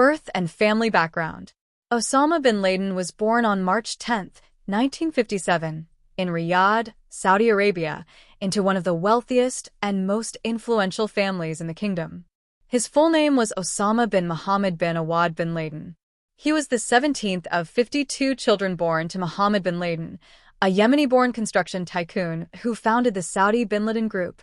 Birth and family background. Osama bin Laden was born on March 10, 1957, in Riyadh, Saudi Arabia, into one of the wealthiest and most influential families in the kingdom. His full name was Osama bin Muhammad bin Awad bin Laden. He was the 17th of 52 children born to Mohammed bin Laden, a Yemeni-born construction tycoon who founded the Saudi Bin Laden Group,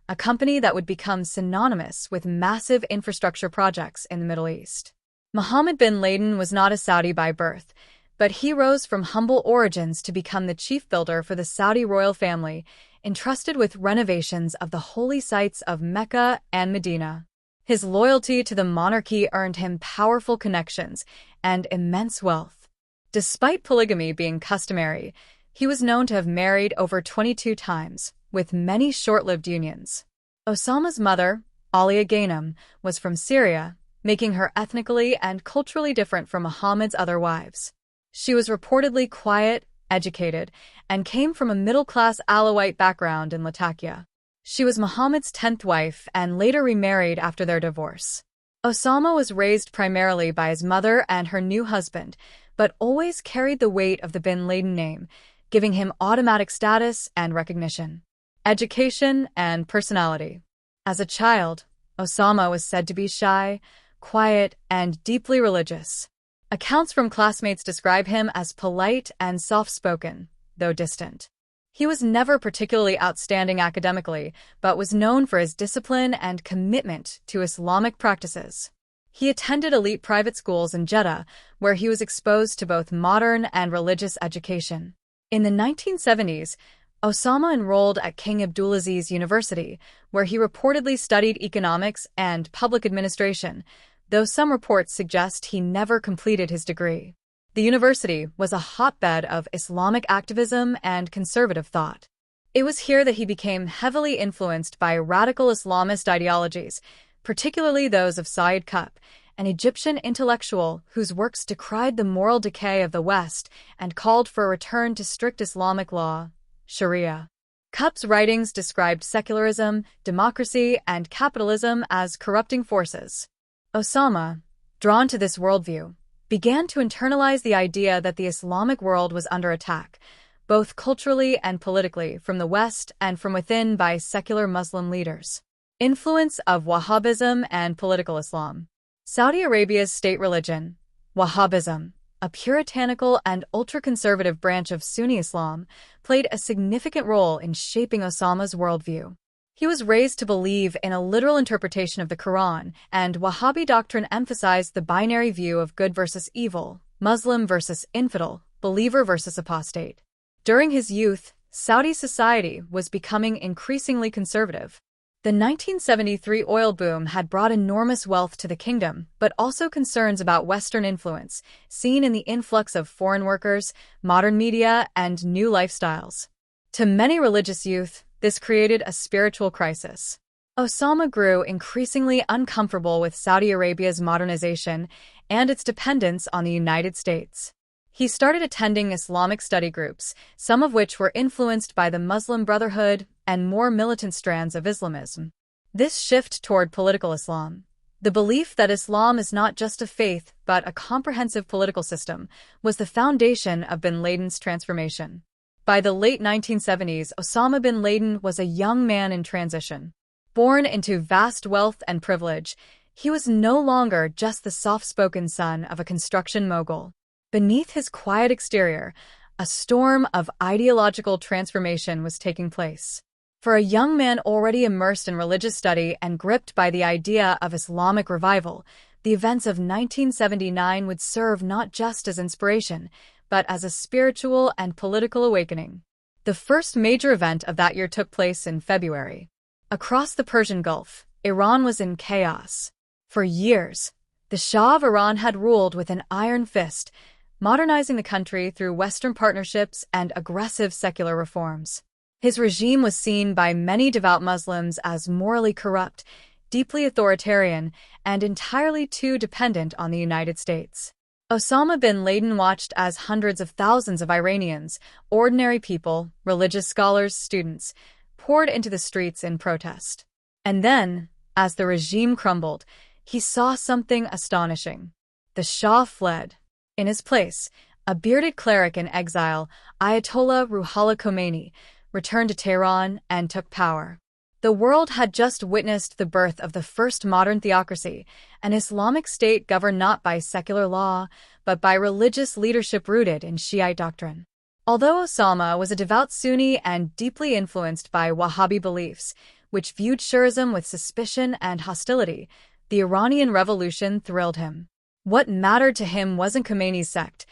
a company that would become synonymous with massive infrastructure projects in the Middle East. Mohammed bin Laden was not a Saudi by birth, but he rose from humble origins to become the chief builder for the Saudi royal family, entrusted with renovations of the holy sites of Mecca and Medina. His loyalty to the monarchy earned him powerful connections and immense wealth. Despite polygamy being customary, he was known to have married over 22 times, with many short-lived unions. Osama's mother, Alia Ghanem, was from Syria, making her ethnically and culturally different from Muhammad's other wives. She was reportedly quiet, educated, and came from a middle-class Alawite background in Latakia. She was Muhammad's 10th wife and later remarried after their divorce. Osama was raised primarily by his mother and her new husband, but always carried the weight of the bin Laden name, giving him automatic status and recognition. Education and personality. As a child, Osama was said to be shy, quiet, and deeply religious. Accounts from classmates describe him as polite and soft-spoken, though distant. He was never particularly outstanding academically, but was known for his discipline and commitment to Islamic practices. He attended elite private schools in Jeddah, where he was exposed to both modern and religious education. In the 1970s, Osama enrolled at King Abdulaziz University, where he reportedly studied economics and public administration, though some reports suggest he never completed his degree. The university was a hotbed of Islamic activism and conservative thought. It was here that he became heavily influenced by radical Islamist ideologies, particularly those of Sayyid Qutb, an Egyptian intellectual whose works decried the moral decay of the West and called for a return to strict Islamic law, Sharia. Qutb's writings described secularism, democracy, and capitalism as corrupting forces. Osama, drawn to this worldview, began to internalize the idea that the Islamic world was under attack, both culturally and politically, from the West and from within by secular Muslim leaders. Influence of Wahhabism and political Islam. Saudi Arabia's state religion, Wahhabism, a puritanical and ultra-conservative branch of Sunni Islam, played a significant role in shaping Osama's worldview. He was raised to believe in a literal interpretation of the Quran, and Wahhabi doctrine emphasized the binary view of good versus evil, Muslim versus infidel, believer versus apostate. During his youth, Saudi society was becoming increasingly conservative. The 1973 oil boom had brought enormous wealth to the kingdom, but also concerns about Western influence, seen in the influx of foreign workers, modern media, and new lifestyles. To many religious youth, this created a spiritual crisis. Osama grew increasingly uncomfortable with Saudi Arabia's modernization and its dependence on the United States. He started attending Islamic study groups, some of which were influenced by the Muslim Brotherhood and more militant strands of Islamism. This shift toward political Islam, the belief that Islam is not just a faith but a comprehensive political system, was the foundation of bin Laden's transformation. By the late 1970s, Osama bin Laden was a young man in transition. Born into vast wealth and privilege, he was no longer just the soft-spoken son of a construction mogul. Beneath his quiet exterior, a storm of ideological transformation was taking place. For a young man already immersed in religious study and gripped by the idea of Islamic revival, the events of 1979 would serve not just as inspiration, but as a spiritual and political awakening. The first major event of that year took place in February. Across the Persian Gulf, Iran was in chaos. For years, the Shah of Iran had ruled with an iron fist, modernizing the country through Western partnerships and aggressive secular reforms. His regime was seen by many devout Muslims as morally corrupt, deeply authoritarian, and entirely too dependent on the United States. Osama bin Laden watched as hundreds of thousands of Iranians, ordinary people, religious scholars, students, poured into the streets in protest. And then, as the regime crumbled, he saw something astonishing. the Shah fled. In his place, a bearded cleric in exile, Ayatollah Ruhollah Khomeini, returned to Tehran and took power. The world had just witnessed the birth of the first modern theocracy, an Islamic state governed not by secular law, but by religious leadership rooted in Shiite doctrine. Although Osama was a devout Sunni and deeply influenced by Wahhabi beliefs, which viewed Shi'ism with suspicion and hostility, the Iranian Revolution thrilled him. What mattered to him wasn't Khomeini's sect.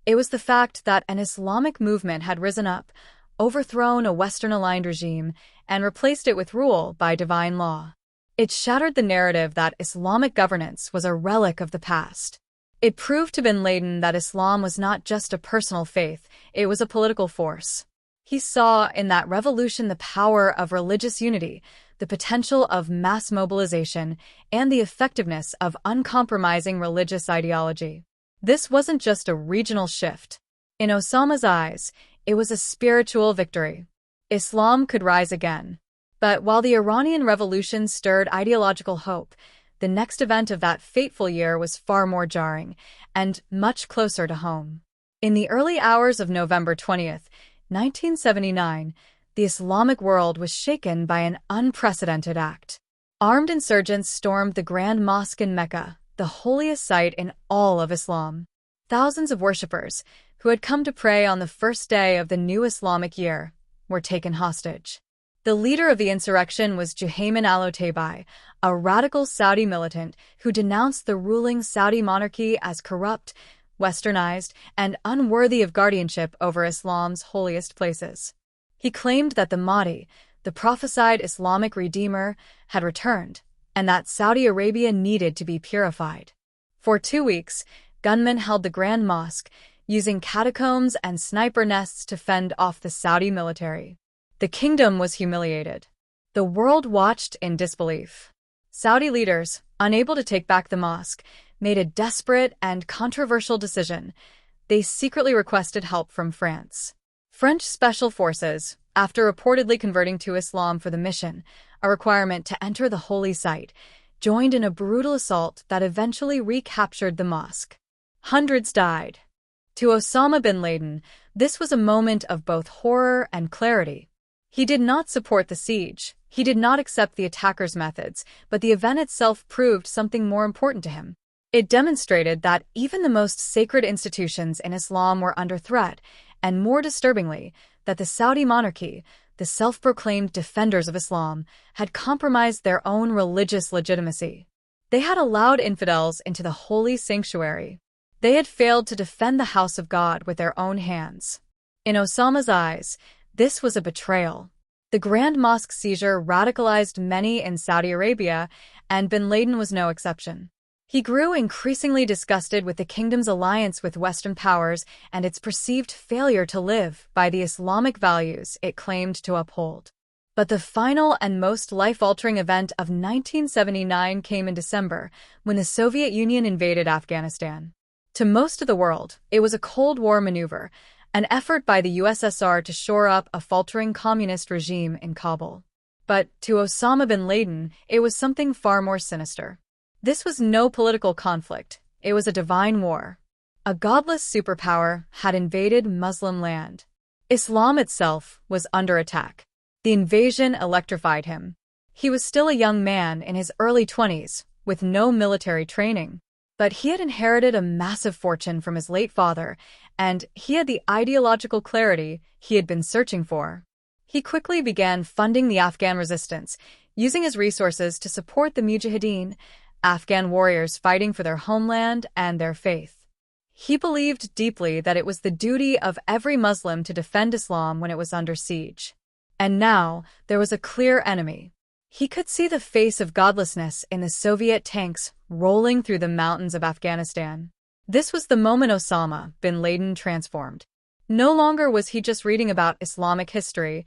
It was the fact that an Islamic movement had risen up, overthrown a Western-aligned regime, and replaced it with rule by divine law. It shattered the narrative that Islamic governance was a relic of the past. It proved to bin Laden that Islam was not just a personal faith, it was a political force. He saw in that revolution the power of religious unity, the potential of mass mobilization, and the effectiveness of uncompromising religious ideology. This wasn't just a regional shift. In Osama's eyes, it was a spiritual victory. Islam could rise again. But while the Iranian Revolution stirred ideological hope, the next event of that fateful year was far more jarring and much closer to home. In the early hours of November 20th, 1979, the Islamic world was shaken by an unprecedented act. Armed insurgents stormed the Grand Mosque in Mecca, the holiest site in all of Islam. Thousands of worshippers, who had come to pray on the first day of the new Islamic year, were taken hostage. The leader of the insurrection was Juhayman al-Otaibai, a radical Saudi militant who denounced the ruling Saudi monarchy as corrupt, westernized, and unworthy of guardianship over Islam's holiest places. He claimed that the Mahdi, the prophesied Islamic redeemer, had returned, and that Saudi Arabia needed to be purified. For 2 weeks, gunmen held the Grand Mosque, using catacombs and sniper nests to fend off the Saudi military. The kingdom was humiliated. The world watched in disbelief. Saudi leaders, unable to take back the mosque, made a desperate and controversial decision. They secretly requested help from France. French special forces, after reportedly converting to Islam for the mission, a requirement to enter the holy site, joined in a brutal assault that eventually recaptured the mosque. Hundreds died. To Osama bin Laden, this was a moment of both horror and clarity. He did not support the siege, he did not accept the attackers' methods, but the event itself proved something more important to him. It demonstrated that even the most sacred institutions in Islam were under threat, and more disturbingly, that the Saudi monarchy, the self-proclaimed defenders of Islam, had compromised their own religious legitimacy. They had allowed infidels into the holy sanctuary. They had failed to defend the house of God with their own hands. In Osama's eyes, this was a betrayal. The Grand Mosque seizure radicalized many in Saudi Arabia, and bin Laden was no exception. He grew increasingly disgusted with the kingdom's alliance with Western powers and its perceived failure to live by the Islamic values it claimed to uphold. But the final and most life-altering event of 1979 came in December, when the Soviet Union invaded Afghanistan. To most of the world, it was a Cold War maneuver, an effort by the USSR to shore up a faltering communist regime in Kabul. But to Osama bin Laden, it was something far more sinister. This was no political conflict, it was a divine war. A godless superpower had invaded Muslim land. Islam itself was under attack. The invasion electrified him. He was still a young man in his early 20s, with no military training. But he had inherited a massive fortune from his late father, and he had the ideological clarity he had been searching for. He quickly began funding the Afghan resistance, using his resources to support the Mujahideen, Afghan warriors fighting for their homeland and their faith. He believed deeply that it was the duty of every Muslim to defend Islam when it was under siege. And now, there was a clear enemy. He could see the face of godlessness in the Soviet tanks rolling through the mountains of Afghanistan. This was the moment Osama bin Laden transformed. No longer was he just reading about Islamic history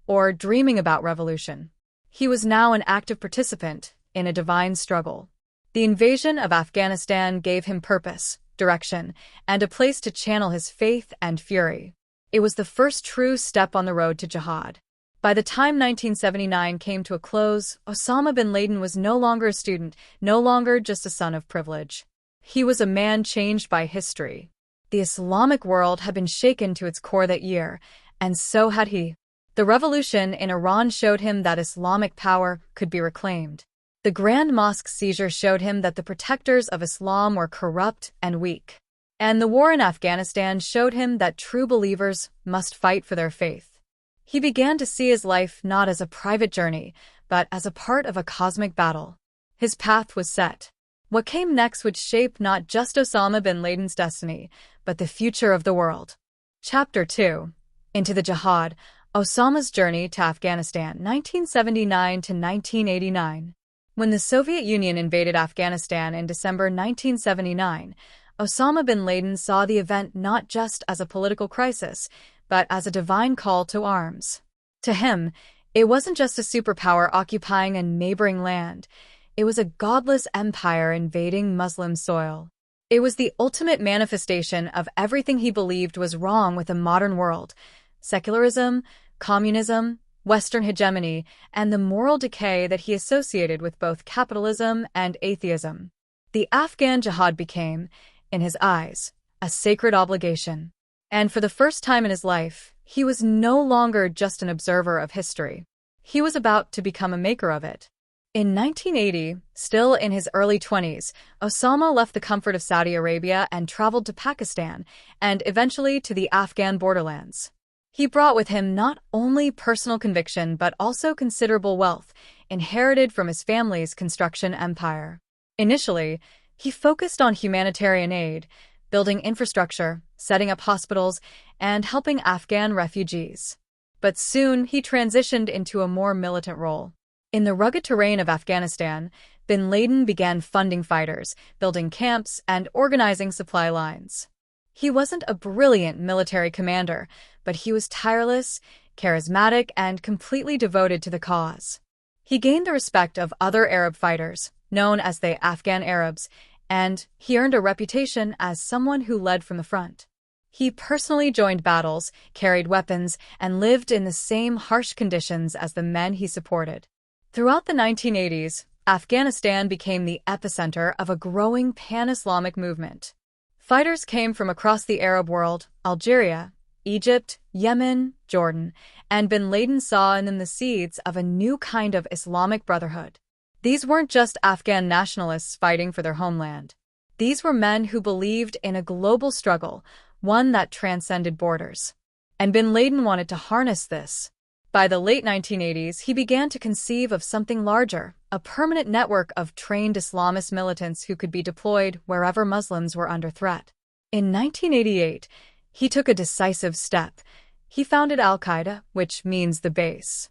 or dreaming about revolution. He was now an active participant in a divine struggle. The invasion of Afghanistan gave him purpose, direction, and a place to channel his faith and fury. It was the first true step on the road to jihad. By the time 1979 came to a close, Osama bin Laden was no longer a student, no longer just a son of privilege. He was a man changed by history. The Islamic world had been shaken to its core that year, and so had he. The revolution in Iran showed him that Islamic power could be reclaimed. The Grand Mosque seizure showed him that the protectors of Islam were corrupt and weak. And the war in Afghanistan showed him that true believers must fight for their faith. He began to see his life not as a private journey, but as a part of a cosmic battle. His path was set. What came next would shape not just Osama bin Laden's destiny, but the future of the world. Chapter 2. Into the Jihad, Osama's Journey to Afghanistan, 1979 to 1989. When the Soviet Union invaded Afghanistan in December 1979, Osama bin Laden saw the event not just as a political crisis, but as a divine call to arms. To him, it wasn't just a superpower occupying a neighboring land. It was a godless empire invading Muslim soil. It was the ultimate manifestation of everything he believed was wrong with the modern world: secularism, communism, Western hegemony, and the moral decay that he associated with both capitalism and atheism. The Afghan jihad became, in his eyes, a sacred obligation. And for the first time in his life, he was no longer just an observer of history. He was about to become a maker of it. In 1980, still in his early 20s, Osama left the comfort of Saudi Arabia and traveled to Pakistan, and eventually to the Afghan borderlands. He brought with him not only personal conviction but also considerable wealth, inherited from his family's construction empire. Initially, he focused on humanitarian aid, building infrastructure, setting up hospitals, and helping Afghan refugees. But soon he transitioned into a more militant role. In the rugged terrain of Afghanistan, bin Laden began funding fighters, building camps, and organizing supply lines. He wasn't a brilliant military commander, but he was tireless, charismatic, and completely devoted to the cause. He gained the respect of other Arab fighters, known as the Afghan Arabs, and he earned a reputation as someone who led from the front. He personally joined battles, carried weapons, and lived in the same harsh conditions as the men he supported. Throughout the 1980s, Afghanistan became the epicenter of a growing pan-Islamic movement. Fighters came from across the Arab world: Algeria, Egypt, Yemen, Jordan, and bin Laden saw in them the seeds of a new kind of Islamic brotherhood. These weren't just Afghan nationalists fighting for their homeland. These were men who believed in a global struggle, one that transcended borders. And bin Laden wanted to harness this. By the late 1980s, he began to conceive of something larger, a permanent network of trained Islamist militants who could be deployed wherever Muslims were under threat. In 1988, he took a decisive step. He founded al-Qaeda, which means the base.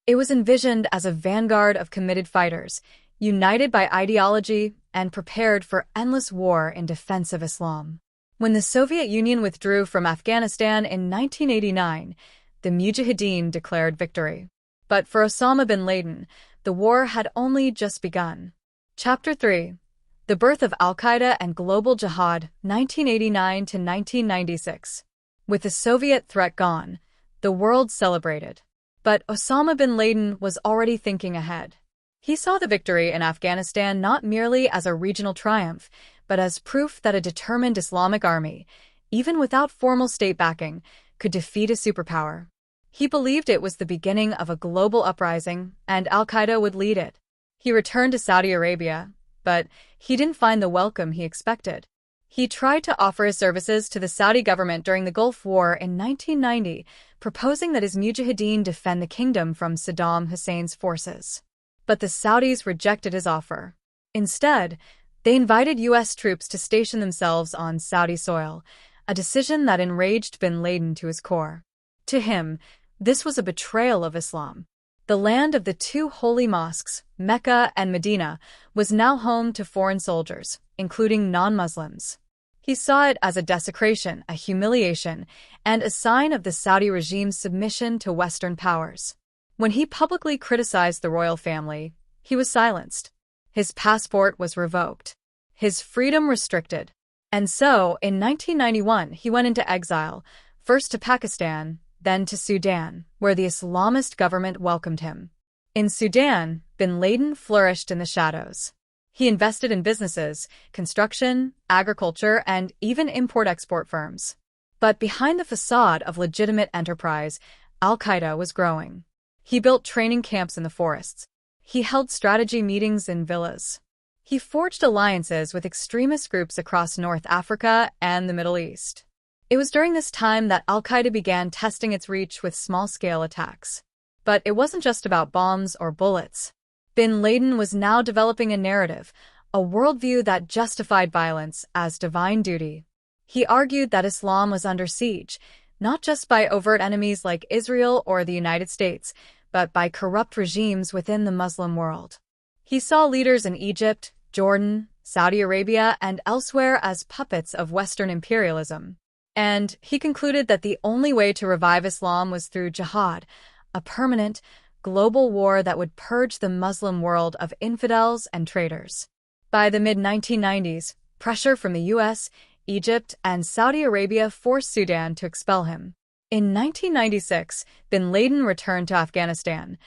It was envisioned as a vanguard of committed fighters, united by ideology and prepared for endless war in defense of Islam. When the Soviet Union withdrew from Afghanistan in 1989, the Mujahideen declared victory. But for Osama bin Laden, the war had only just begun. Chapter 3. The Birth of al-Qaeda and Global Jihad, 1989 to 1996. With the Soviet threat gone, the world celebrated. But Osama bin Laden was already thinking ahead. He saw the victory in Afghanistan not merely as a regional triumph, but as proof that a determined Islamic army, even without formal state backing, could defeat a superpower. He believed it was the beginning of a global uprising, and al-Qaeda would lead it. He returned to Saudi Arabia, but he didn't find the welcome he expected. He tried to offer his services to the Saudi government during the Gulf War in 1990, proposing that his Mujahideen defend the kingdom from Saddam Hussein's forces. But the Saudis rejected his offer. Instead, they invited U.S. troops to station themselves on Saudi soil, a decision that enraged bin Laden to his core. To him, this was a betrayal of Islam. The land of the two holy mosques, Mecca and Medina, was now home to foreign soldiers, including non-Muslims. He saw it as a desecration, a humiliation, and a sign of the Saudi regime's submission to Western powers. When he publicly criticized the royal family, he was silenced. His passport was revoked. His freedom restricted. And so, in 1991, he went into exile, first to Pakistan, then to Sudan, where the Islamist government welcomed him. In Sudan, bin Laden flourished in the shadows. He invested in businesses, construction, agriculture, and even import-export firms. But behind the facade of legitimate enterprise, al-Qaeda was growing. He built training camps in the forests. He held strategy meetings in villas. He forged alliances with extremist groups across North Africa and the Middle East. It was during this time that al-Qaeda began testing its reach with small-scale attacks. But it wasn't just about bombs or bullets. Bin Laden was now developing a narrative, a worldview that justified violence as divine duty. He argued that Islam was under siege, not just by overt enemies like Israel or the United States, but by corrupt regimes within the Muslim world. He saw leaders in Egypt, Jordan, Saudi Arabia, and elsewhere as puppets of Western imperialism. And he concluded that the only way to revive Islam was through jihad, a permanent, global war that would purge the Muslim world of infidels and traitors. By the mid-1990s, pressure from the US, Egypt, and Saudi Arabia forced Sudan to expel him. In 1996, bin Laden returned to Afghanistan,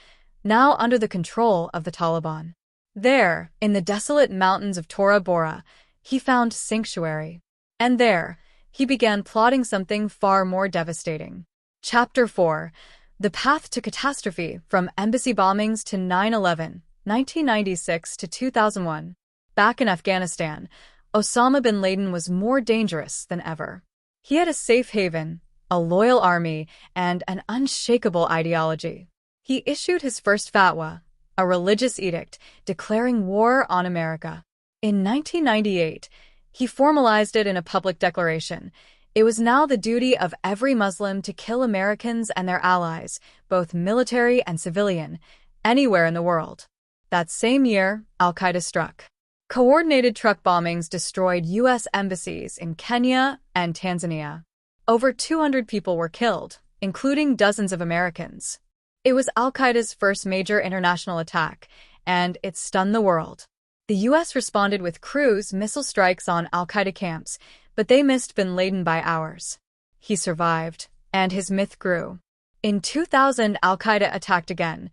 now under the control of the Taliban. There, in the desolate mountains of Tora Bora, he found sanctuary. And there, he began plotting something far more devastating. Chapter 4. The Path to Catastrophe, from Embassy Bombings to 9/11, 1996 to 2001. Back in Afghanistan, Osama bin Laden was more dangerous than ever. He had a safe haven, a loyal army, and an unshakable ideology. He issued his first fatwa, a religious edict declaring war on America. In 1998, he formalized it in a public declaration. It was now the duty of every Muslim to kill Americans and their allies, both military and civilian, anywhere in the world. That same year, al-Qaeda struck. Coordinated truck bombings destroyed U.S. embassies in Kenya and Tanzania. Over 200 people were killed, including dozens of Americans. It was al-Qaeda's first major international attack, and it stunned the world. The U.S. responded with cruise missile strikes on al-Qaeda camps, but they missed bin Laden by hours. He survived, and his myth grew. In 2000, al-Qaeda attacked again,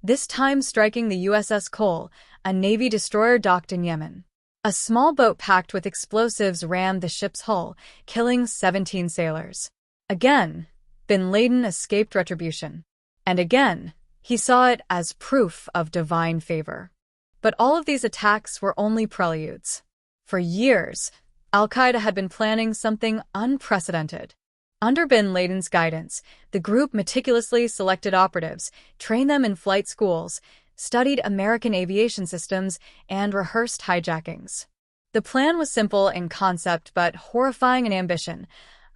this time striking the USS Cole, a Navy destroyer docked in Yemen. A small boat packed with explosives rammed the ship's hull, killing 17 sailors. Again, bin Laden escaped retribution. And again, he saw it as proof of divine favor. But all of these attacks were only preludes. For years, al-Qaeda had been planning something unprecedented. Under bin Laden's guidance, the group meticulously selected operatives, trained them in flight schools, studied American aviation systems, and rehearsed hijackings. The plan was simple in concept but horrifying in ambition: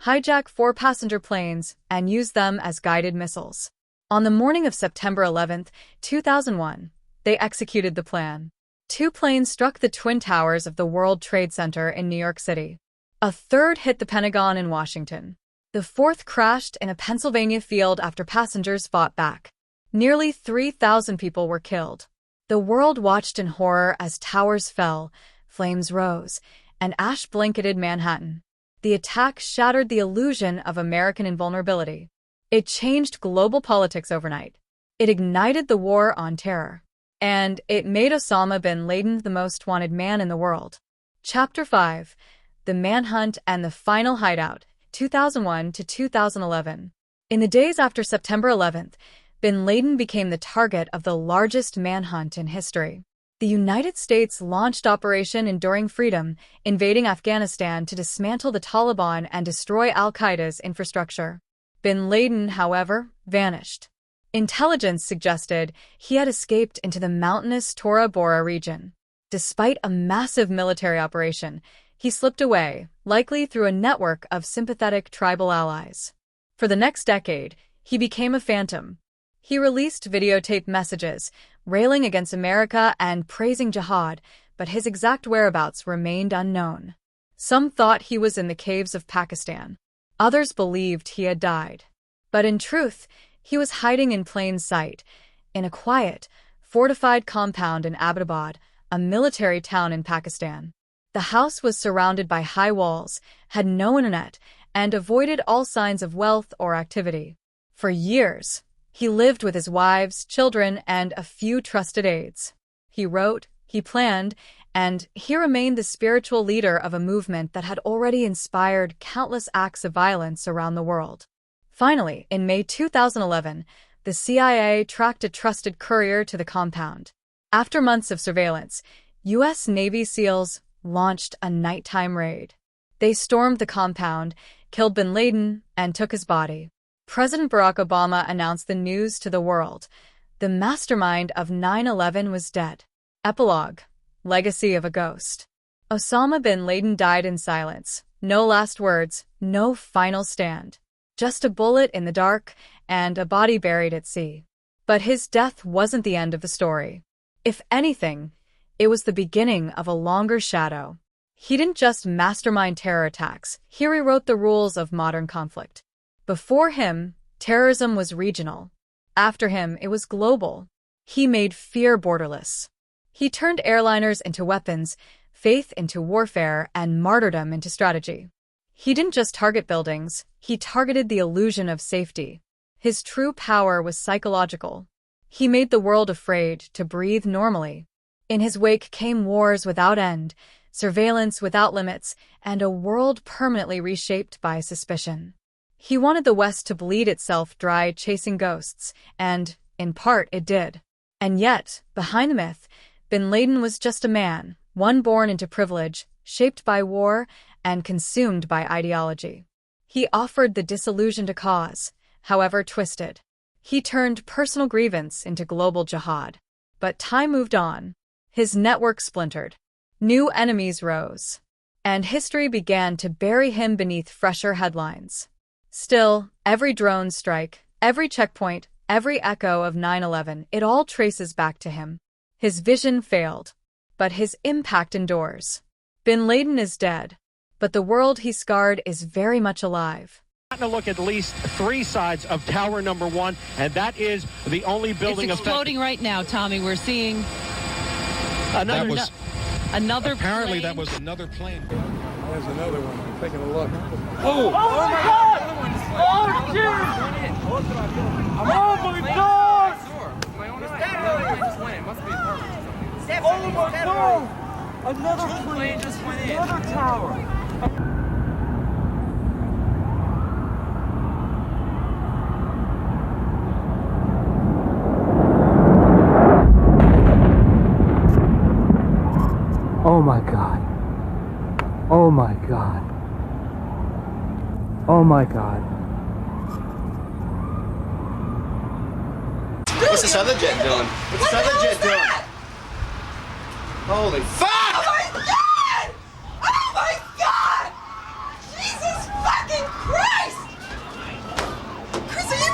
hijack 4 passenger planes and use them as guided missiles. On the morning of September 11, 2001, they executed the plan. 2 planes struck the Twin Towers of the World Trade Center in New York City. A third hit the Pentagon in Washington. The 4th crashed in a Pennsylvania field after passengers fought back. Nearly 3,000 people were killed. The world watched in horror as towers fell, flames rose, and ash blanketed Manhattan. The attack shattered the illusion of American invulnerability. It changed global politics overnight. It ignited the war on terror. And it made Osama bin Laden the most wanted man in the world. Chapter 5. The Manhunt and the Final Hideout, 2001 to 2011. In the days after September 11th, bin Laden became the target of the largest manhunt in history. The United States launched Operation Enduring Freedom, invading Afghanistan to dismantle the Taliban and destroy al-Qaeda's infrastructure. Bin Laden, however, vanished. Intelligence suggested he had escaped into the mountainous Tora Bora region. Despite a massive military operation, he slipped away, likely through a network of sympathetic tribal allies. For the next decade, he became a phantom. He released videotaped messages, railing against America and praising jihad, but his exact whereabouts remained unknown. Some thought he was in the caves of Pakistan. Others believed he had died. But in truth, he was hiding in plain sight, in a quiet, fortified compound in Abbottabad, a military town in Pakistan. The house was surrounded by high walls, had no internet, and avoided all signs of wealth or activity. For years, he lived with his wives, children, and a few trusted aides. He wrote, he planned, and he remained the spiritual leader of a movement that had already inspired countless acts of violence around the world. Finally, in May 2011, the CIA tracked a trusted courier to the compound. After months of surveillance, U.S. Navy SEALs launched a nighttime raid. They stormed the compound, killed bin Laden, and took his body. President Barack Obama announced the news to the world. The mastermind of 9/11 was dead. Epilogue: Legacy of a Ghost. Osama bin Laden died in silence. No last words, no final stand. Just a bullet in the dark and a body buried at sea. But his death wasn't the end of the story. If anything, it was the beginning of a longer shadow. He didn't just mastermind terror attacks, he rewrote the rules of modern conflict. Before him, terrorism was regional. After him, it was global. He made fear borderless. He turned airliners into weapons, faith into warfare, and martyrdom into strategy. He didn't just target buildings, he targeted the illusion of safety. His true power was psychological. He made the world afraid to breathe normally. In his wake came wars without end, surveillance without limits, and a world permanently reshaped by suspicion. He wanted the West to bleed itself dry chasing ghosts, and, in part, it did. And yet, behind the myth, bin Laden was just a man, one born into privilege, shaped by war, and consumed by ideology. He offered the disillusioned a cause, however twisted. He turned personal grievance into global jihad. But time moved on. His network splintered. New enemies rose. And history began to bury him beneath fresher headlines. Still, every drone strike, every checkpoint, every echo of 9/11, it all traces back to him. His vision failed, but his impact endures. Bin Laden is dead, but the world he scarred is very much alive. To look at least three sides of tower number one, and that is the only building it's exploding right now, Tommy. We're seeing another apparently plane. that was another plane. There's another one. I'm taking a look. Oh my God! Oh, jeez! Oh my God! Oh my God! Another plane just went in. Another tower. Oh my God. Oh my God. Oh my God. What's this other jet doing? What's this other jet doing? Holy fuck! Oh my God! Oh my God! Jesus fucking Christ! Chris, are you...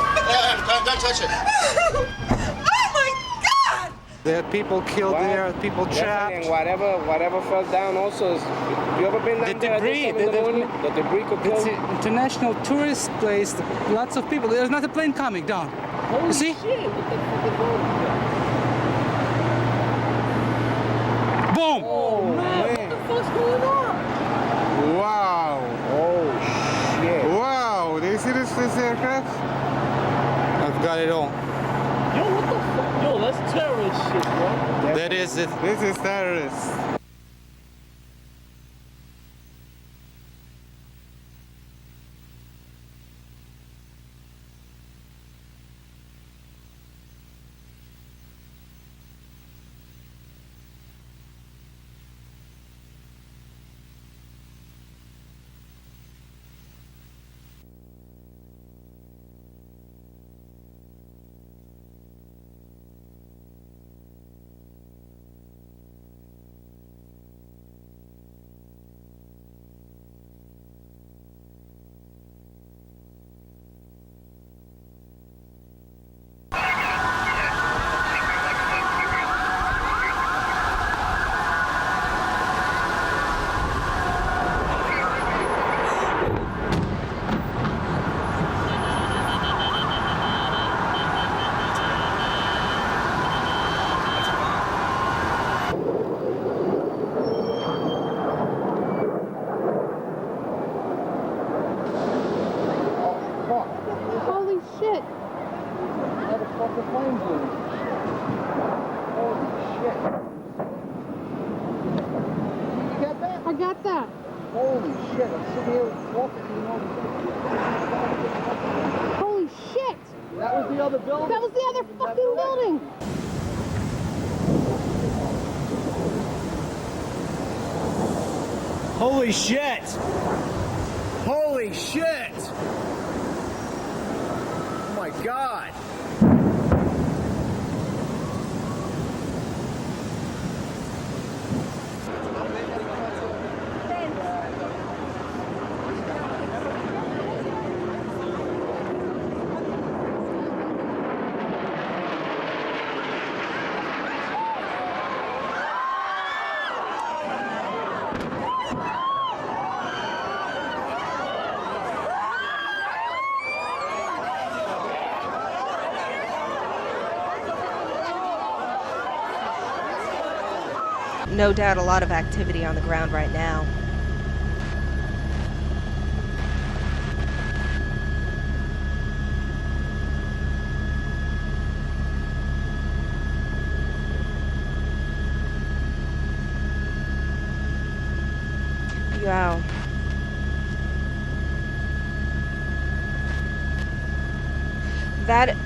Don't touch it. Oh my God! There are people killed there, people trapped. Whatever fell down also is... You ever been down there in the morning? The debris could kill. It's an international tourist place. Lots of people. There's not a plane coming down. Holy You see? shit! What the fuck is wrong with that? Boom! Oh man! What the fuck's going on? Wow. Oh shit! Wow. Do you see this aircraft? I've got it all. Yo, what the fuck? Yo, that's terrorist shit, bro. That is it. This is terrorists. Holy shit! Motherfucking planes doing. Holy shit! got that? Holy shit, I'm sitting here walking, you know. Holy shit! That was the other building? That was the other fucking building! Holy shit! Holy shit! Oh my god! No doubt a lot of activity on the ground right now. Wow. That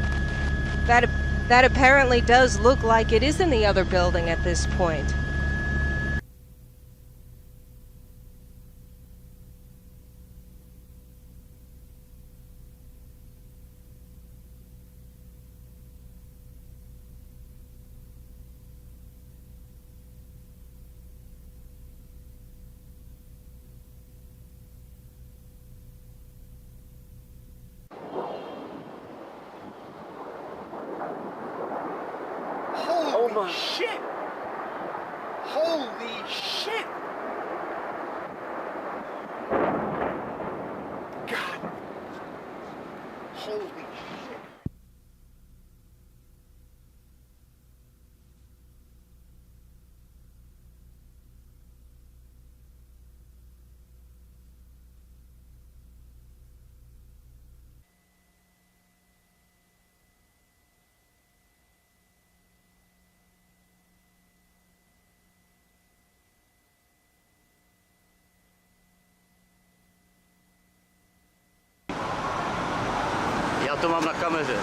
apparently does look like it is in the other building at this point. Holy shit! Holy shit! God! Holy shit! Já to mám na kameře.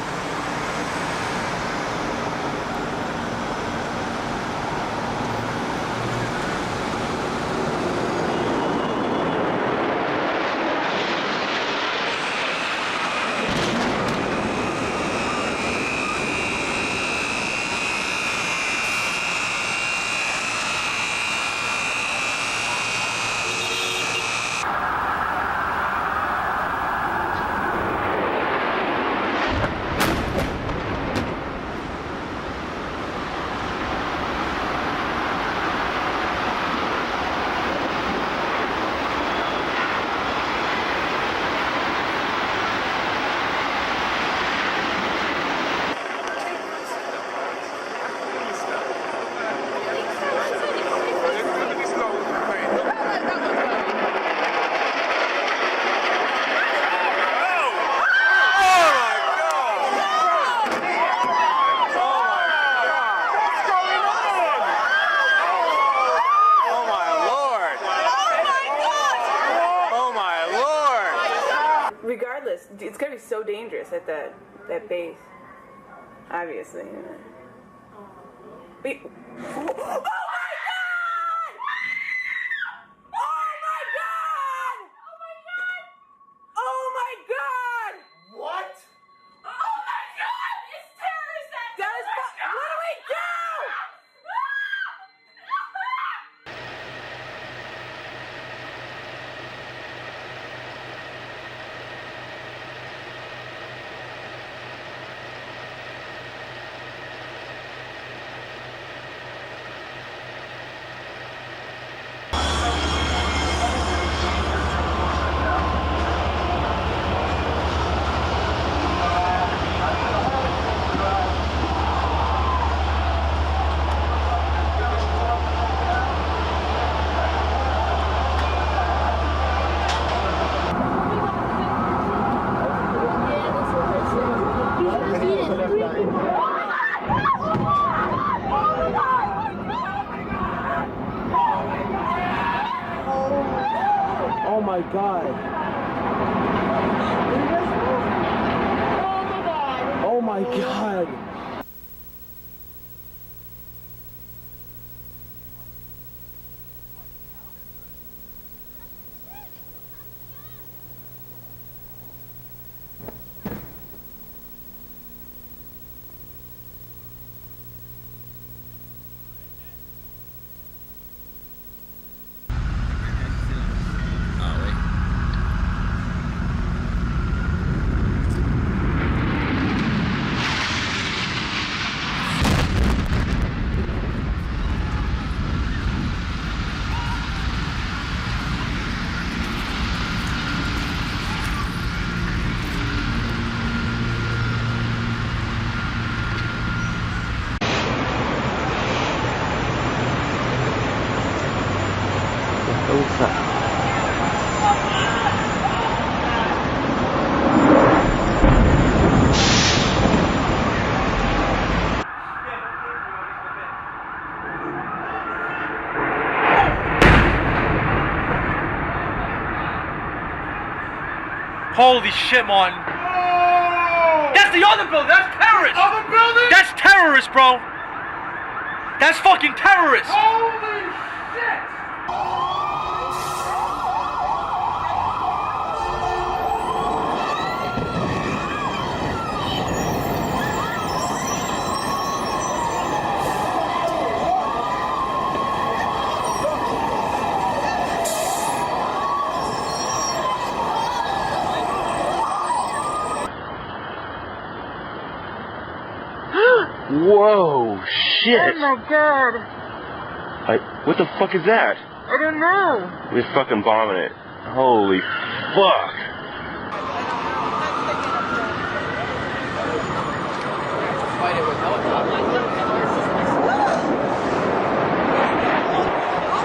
Regardless, it's gonna be so dangerous at that base. Obviously. Wait. Oh my god! Oh my god! Oh my god! What? Oh my god! It's terrorist activity! What do we do? my God. Oh my God. Holy shit, Martin. That's the other building. That's terrorists. Other building? That's terrorists, bro. That's fucking terrorists. Holy shit. Whoa, shit. Oh my God. What the fuck is that? I don't know. We're fucking bombing it. Holy fuck. Fight it with helicopters. Oh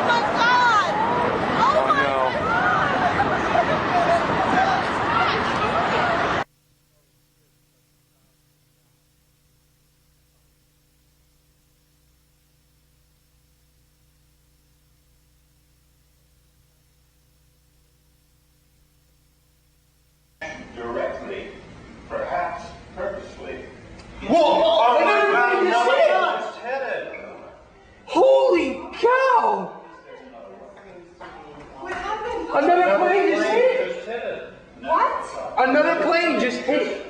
my God. Oh my Directly, perhaps purposely. Whoa! Holy cow! Another plane just hit! What? Another plane just hit!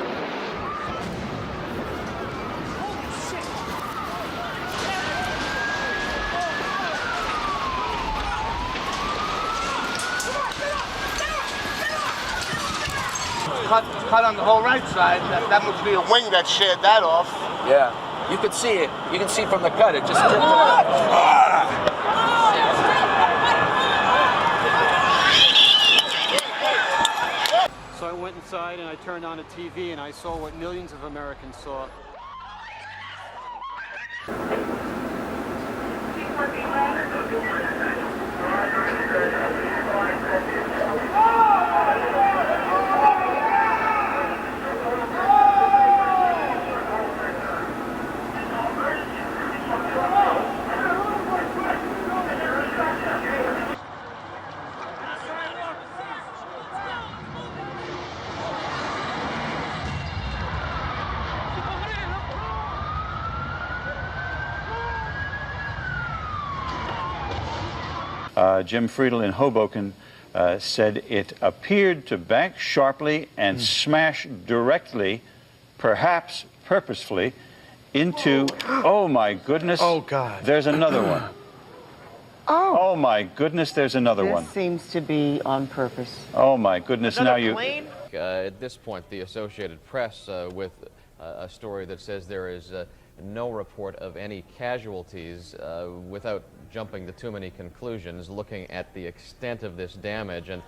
Cut on the whole right side. That must be a wing that sheared that off. Yeah, you could see it. You can see from the cut. It just tipped it up. So I went inside and I turned on a TV and I saw what millions of Americans saw. Jim Friedel in Hoboken said it appeared to bank sharply and smash directly, perhaps purposefully, into, oh my goodness. Oh God. There's another one. Oh my goodness, there's another one. This seems to be on purpose. Oh my goodness, now you... At this point, the Associated Press with a story that says there is no report of any casualties without jumping to too many conclusions, looking at the extent of this damage and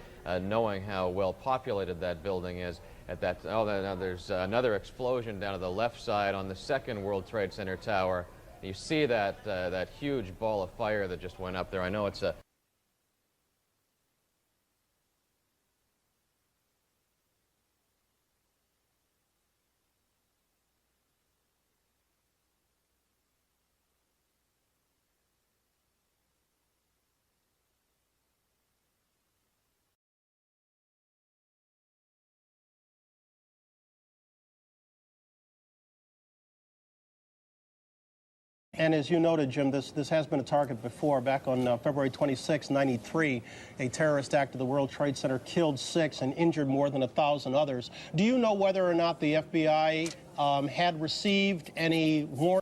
knowing how well populated that building is. At that, now there's another explosion down to the left side on the second World Trade Center tower. You see that that huge ball of fire that just went up there. I know it's a And as you noted, Jim, this has been a target before. Back on February 26, 1993, a terrorist act at the World Trade Center killed 6 and injured more than 1,000 others. Do you know whether or not the FBI had received any warning?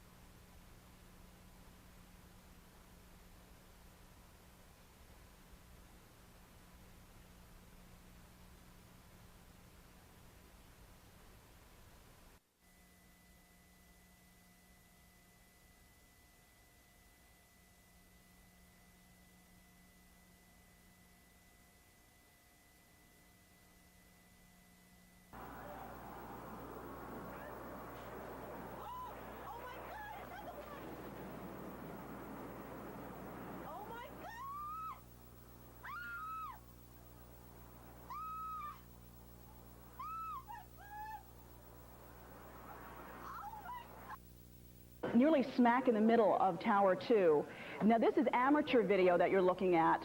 Nearly smack in the middle of Tower 2. Now this is amateur video that you're looking at.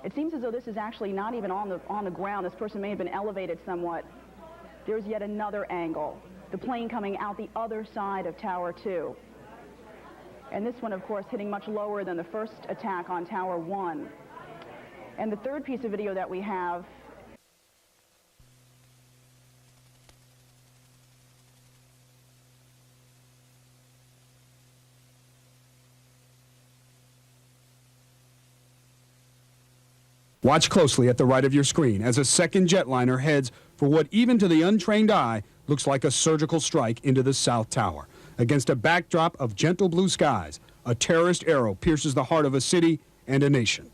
It seems as though this is actually not even on the ground. This person may have been elevated somewhat. There's yet another angle. The plane coming out the other side of Tower 2. And this one, of course, hitting much lower than the first attack on Tower 1. And the third piece of video that we have . Watch closely at the right of your screen as a second jetliner heads for what even to the untrained eye looks like a surgical strike into the South Tower. Against a backdrop of gentle blue skies, a terrorist arrow pierces the heart of a city and a nation.